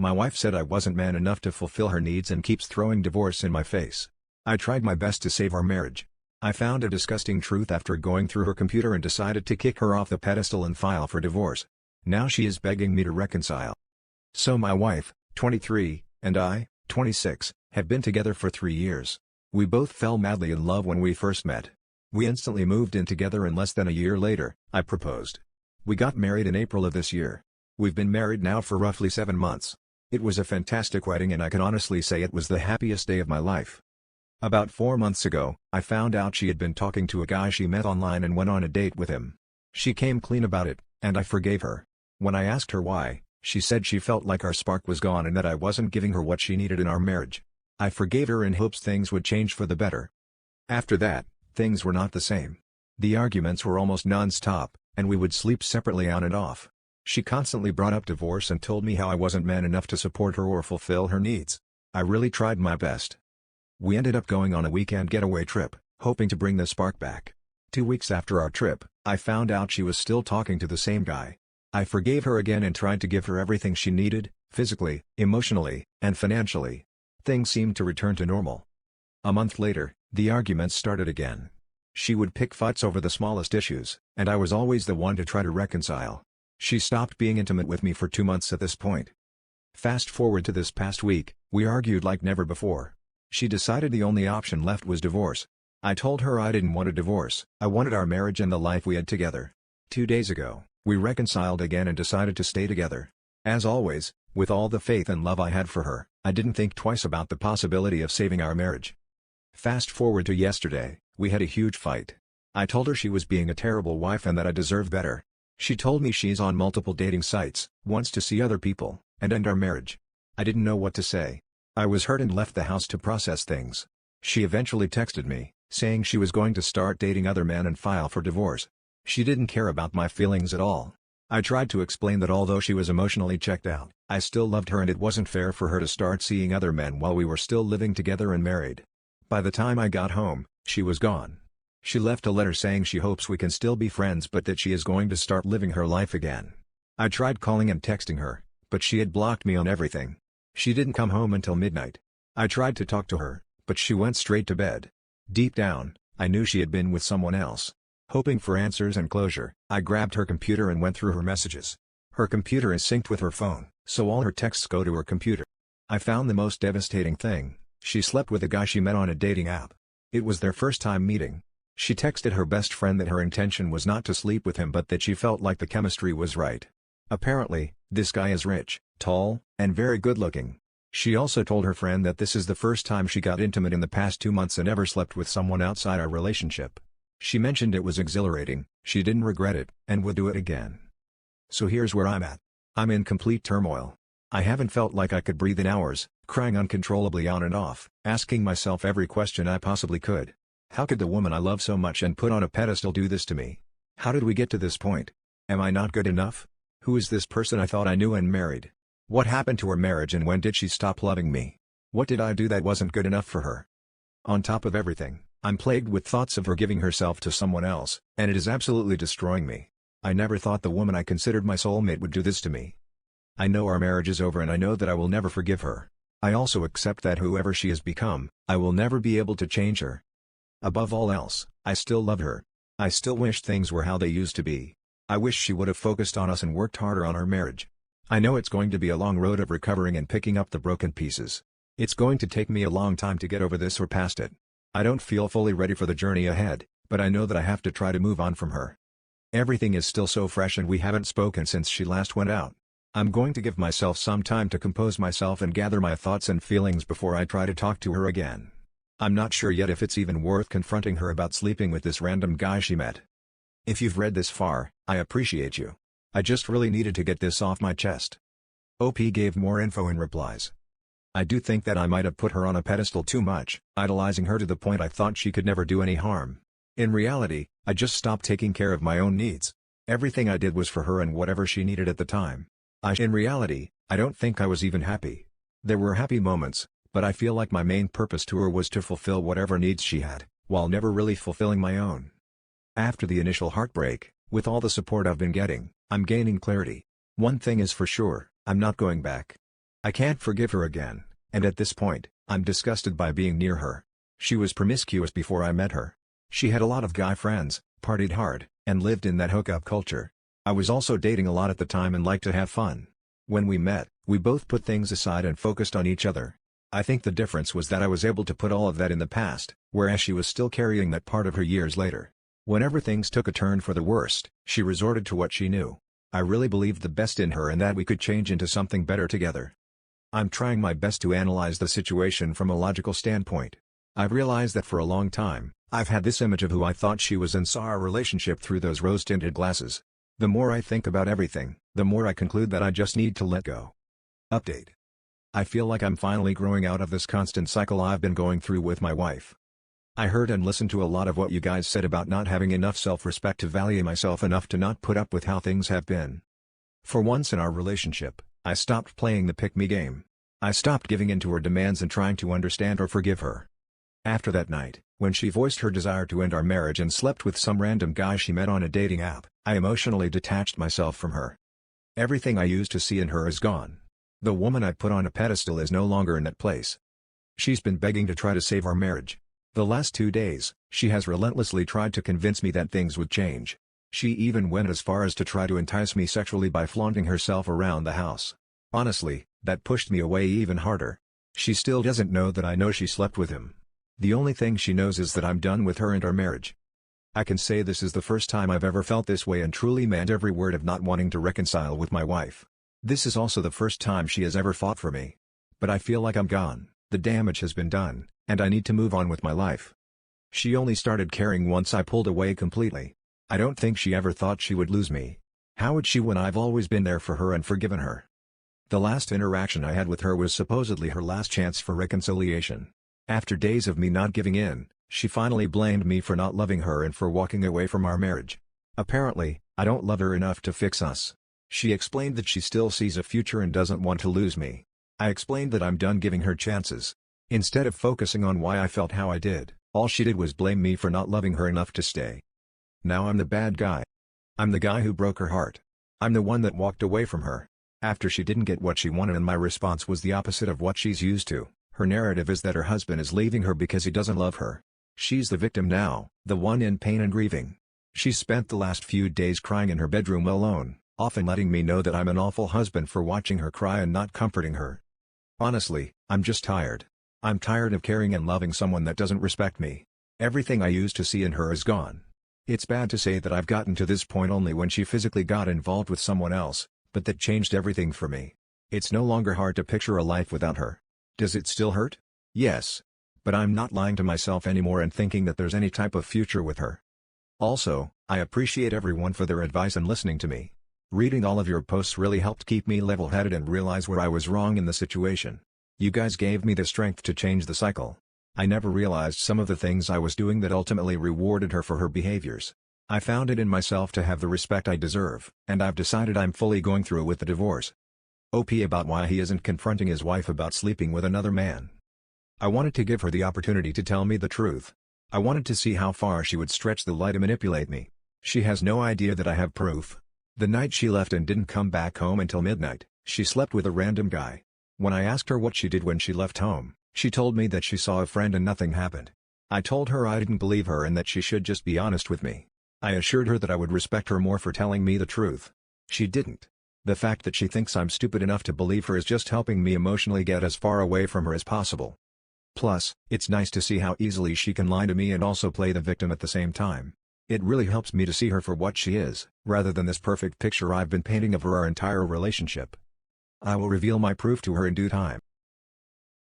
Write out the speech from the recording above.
My wife said I wasn't man enough to fulfill her needs and keeps throwing divorce in my face. I tried my best to save our marriage. I found a disgusting truth after going through her computer and decided to kick her off the pedestal and file for divorce. Now she is begging me to reconcile. So my wife, 23, and I, 26, have been together for 3 years. We both fell madly in love when we first met. We instantly moved in together and less than a year later, I proposed. We got married in April of this year. We've been married now for roughly 7 months. It was a fantastic wedding and I can honestly say it was the happiest day of my life. About 4 months ago, I found out she had been talking to a guy she met online and went on a date with him. She came clean about it, and I forgave her. When I asked her why, she said she felt like our spark was gone and that I wasn't giving her what she needed in our marriage. I forgave her in hopes things would change for the better. After that, things were not the same. The arguments were almost non-stop, and we would sleep separately on and off. She constantly brought up divorce and told me how I wasn't man enough to support her or fulfill her needs. I really tried my best. We ended up going on a weekend getaway trip, hoping to bring the spark back. 2 weeks after our trip, I found out she was still talking to the same guy. I forgave her again and tried to give her everything she needed, physically, emotionally, and financially. Things seemed to return to normal. A month later, the arguments started again. She would pick fights over the smallest issues, and I was always the one to try to reconcile. She stopped being intimate with me for 2 months at this point. Fast forward to this past week, we argued like never before. She decided the only option left was divorce. I told her I didn't want a divorce, I wanted our marriage and the life we had together. 2 days ago, we reconciled again and decided to stay together. As always, with all the faith and love I had for her, I didn't think twice about the possibility of saving our marriage. Fast forward to yesterday, we had a huge fight. I told her she was being a terrible wife and that I deserved better. She told me she's on multiple dating sites, wants to see other people, and end our marriage. I didn't know what to say. I was hurt and left the house to process things. She eventually texted me, saying she was going to start dating other men and file for divorce. She didn't care about my feelings at all. I tried to explain that although she was emotionally checked out, I still loved her and it wasn't fair for her to start seeing other men while we were still living together and married. By the time I got home, she was gone. She left a letter saying she hopes we can still be friends but that she is going to start living her life again. I tried calling and texting her, but she had blocked me on everything. She didn't come home until midnight. I tried to talk to her, but she went straight to bed. Deep down, I knew she had been with someone else. Hoping for answers and closure, I grabbed her computer and went through her messages. Her computer is synced with her phone, so all her texts go to her computer. I found the most devastating thing: she slept with a guy she met on a dating app. It was their first time meeting. She texted her best friend that her intention was not to sleep with him but that she felt like the chemistry was right. Apparently, this guy is rich, tall, and very good-looking. She also told her friend that this is the first time she got intimate in the past 2 months and ever slept with someone outside our relationship. She mentioned it was exhilarating, she didn't regret it, and would do it again. So here's where I'm at. I'm in complete turmoil. I haven't felt like I could breathe in hours, crying uncontrollably on and off, asking myself every question I possibly could. How could the woman I love so much and put on a pedestal do this to me? How did we get to this point? Am I not good enough? Who is this person I thought I knew and married? What happened to our marriage and when did she stop loving me? What did I do that wasn't good enough for her? On top of everything, I'm plagued with thoughts of her giving herself to someone else, and it is absolutely destroying me. I never thought the woman I considered my soulmate would do this to me. I know our marriage is over and I know that I will never forgive her. I also accept that whoever she has become, I will never be able to change her. Above all else, I still love her. I still wish things were how they used to be. I wish she would have focused on us and worked harder on our marriage. I know it's going to be a long road of recovering and picking up the broken pieces. It's going to take me a long time to get over this or past it. I don't feel fully ready for the journey ahead, but I know that I have to try to move on from her. Everything is still so fresh and we haven't spoken since she last went out. I'm going to give myself some time to compose myself and gather my thoughts and feelings before I try to talk to her again. I'm not sure yet if it's even worth confronting her about sleeping with this random guy she met. If you've read this far, I appreciate you. I just really needed to get this off my chest. OP gave more info in replies. I do think that I might have put her on a pedestal too much, idolizing her to the point I thought she could never do any harm. In reality, I just stopped taking care of my own needs. Everything I did was for her and whatever she needed at the time. In reality, I don't think I was even happy. There were happy moments, but I feel like my main purpose to her was to fulfill whatever needs she had, while never really fulfilling my own. After the initial heartbreak, with all the support I've been getting, I'm gaining clarity. One thing is for sure, I'm not going back. I can't forgive her again, and at this point, I'm disgusted by being near her. She was promiscuous before I met her. She had a lot of guy friends, partied hard, and lived in that hookup culture. I was also dating a lot at the time and liked to have fun. When we met, we both put things aside and focused on each other. I think the difference was that I was able to put all of that in the past, whereas she was still carrying that part of her years later. Whenever things took a turn for the worst, she resorted to what she knew. I really believed the best in her and that we could change into something better together. I'm trying my best to analyze the situation from a logical standpoint. I've realized that for a long time, I've had this image of who I thought she was and saw our relationship through those rose-tinted glasses. The more I think about everything, the more I conclude that I just need to let go. Update. I feel like I'm finally growing out of this constant cycle I've been going through with my wife. I heard and listened to a lot of what you guys said about not having enough self-respect to value myself enough to not put up with how things have been. For once in our relationship, I stopped playing the pick-me game. I stopped giving in to her demands and trying to understand or forgive her. After that night, when she voiced her desire to end our marriage and slept with some random guy she met on a dating app, I emotionally detached myself from her. Everything I used to see in her is gone. The woman I put on a pedestal is no longer in that place. She's been begging to try to save our marriage. The last 2 days, she has relentlessly tried to convince me that things would change. She even went as far as to try to entice me sexually by flaunting herself around the house. Honestly, that pushed me away even harder. She still doesn't know that I know she slept with him. The only thing she knows is that I'm done with her and our marriage. I can say this is the first time I've ever felt this way and truly meant every word of not wanting to reconcile with my wife. This is also the first time she has ever fought for me. But I feel like I'm gone, the damage has been done, and I need to move on with my life. She only started caring once I pulled away completely. I don't think she ever thought she would lose me. How would she when I've always been there for her and forgiven her? The last interaction I had with her was supposedly her last chance for reconciliation. After days of me not giving in, she finally blamed me for not loving her and for walking away from our marriage. Apparently, I don't love her enough to fix us. She explained that she still sees a future and doesn't want to lose me. I explained that I'm done giving her chances. Instead of focusing on why I felt how I did, all she did was blame me for not loving her enough to stay. Now I'm the bad guy. I'm the guy who broke her heart. I'm the one that walked away from her after she didn't get what she wanted, and my response was the opposite of what she's used to. Her narrative is that her husband is leaving her because he doesn't love her. She's the victim now, the one in pain and grieving. She's spent the last few days crying in her bedroom alone, often letting me know that I'm an awful husband for watching her cry and not comforting her. Honestly, I'm just tired. I'm tired of caring and loving someone that doesn't respect me. Everything I used to see in her is gone. It's bad to say that I've gotten to this point only when she physically got involved with someone else, but that changed everything for me. It's no longer hard to picture a life without her. Does it still hurt? Yes. But I'm not lying to myself anymore and thinking that there's any type of future with her. Also, I appreciate everyone for their advice and listening to me. Reading all of your posts really helped keep me level-headed and realize where I was wrong in the situation. You guys gave me the strength to change the cycle. I never realized some of the things I was doing that ultimately rewarded her for her behaviors. I found it in myself to have the respect I deserve, and I've decided I'm fully going through with the divorce. OP about why he isn't confronting his wife about sleeping with another man. I wanted to give her the opportunity to tell me the truth. I wanted to see how far she would stretch the lie to manipulate me. She has no idea that I have proof. The night she left and didn't come back home until midnight, she slept with a random guy. When I asked her what she did when she left home, she told me that she saw a friend and nothing happened. I told her I didn't believe her and that she should just be honest with me. I assured her that I would respect her more for telling me the truth. She didn't. The fact that she thinks I'm stupid enough to believe her is just helping me emotionally get as far away from her as possible. Plus, it's nice to see how easily she can lie to me and also play the victim at the same time. It really helps me to see her for what she is, rather than this perfect picture I've been painting of her our entire relationship. I will reveal my proof to her in due time.